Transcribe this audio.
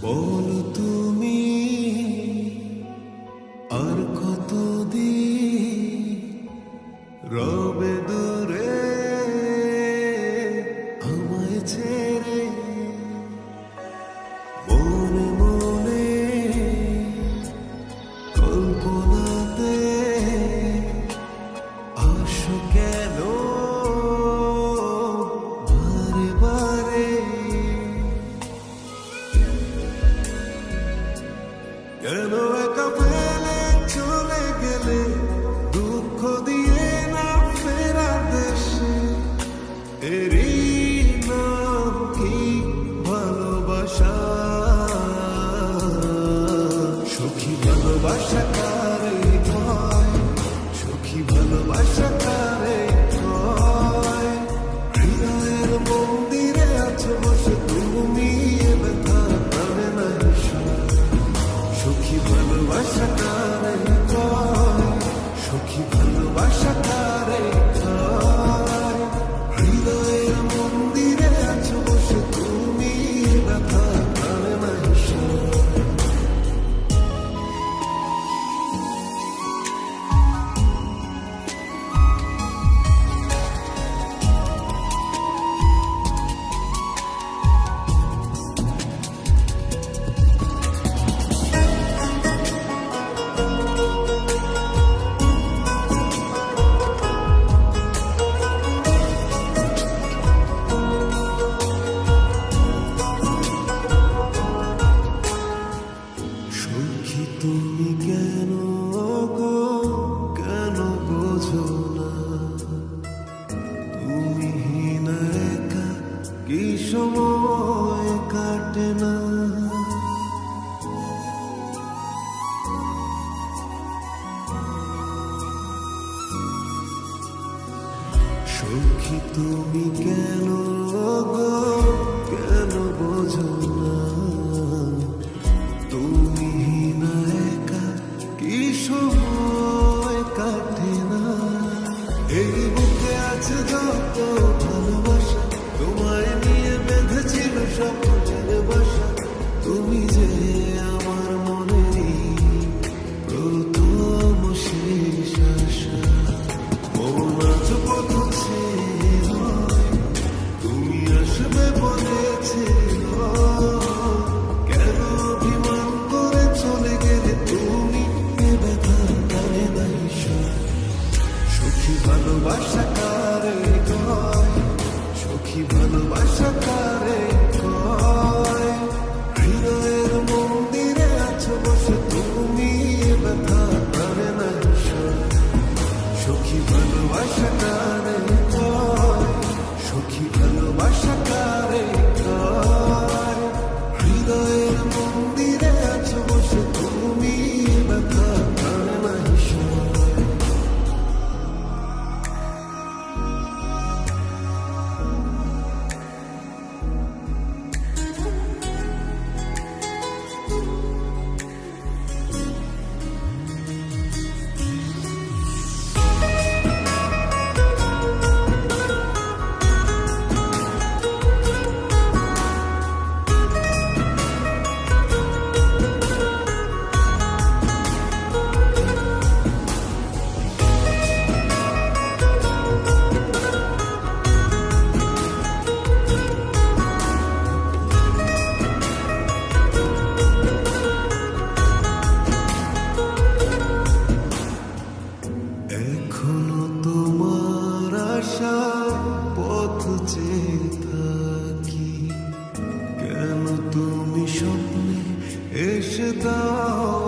বলো তুমি আর কতদিন রবে দূরে আমায় ছেড়ে, মনে মনে কল্পনাতে আসো কেন বারে বারে, কেন একা ফেলে চলে গেলে দুঃখ দিয়ে না ফেরা দেশে, এরই নাম কি ভালোবাসা? সখী ভালোবাসা কারে কয়, সখী ভালোবাসা কারে কয়? হৃদয়ের মন্দিরে আছো বসে তুমি, এ ব্যথা প্রাণে নাই সয়। সখী ভালোবাসা কারে কয়, সখী ভালোবাসা কারে কয়? হৃদয়ের মন্দিরে আছো বসে তুমি, এ ব্যথা প্রাণে নাই সয়। সখী তুমি কেন গো, কেন বোঝো না? তুমি হীনা একা কি সময় কাটে না? সখী তুমি কেন গো, কেন বোঝো না? তুমি হীনা একা কি সময় কাটে না? এই বুকে আছে যত ভালোবাসা, তোমায় নিয়ে বেঁধেছিল স্বপ্নের বাসা। তুমি যে আমার মনেরই প্রথম শেষ আশা। মন আজ পথ ছেড়ে তুমি আসবে বলেছিল, কেন অভিমান করে চলে গেলে তুমি, এ ব্যথা কানে নাই সয়। সখী ভালোবাসা কারে কয়, সখী ভালোবাসা কারে কয়? হৃদয়ের মন্দিরে আছো বসে তুমি, এ ব্যথা কানে নাই সয়। সখী ভালোবাসা কারে কয়, সখী ভালোবাসা কারে কয়? হৃদয়ের মন্দিরে আছো বসে তুমি, এ ব্যথা কানে নাই সয়। এখনো তোমার আশার পথ চেয়ে থাকি, কেন তুমি স্বপ্নে এসে দাও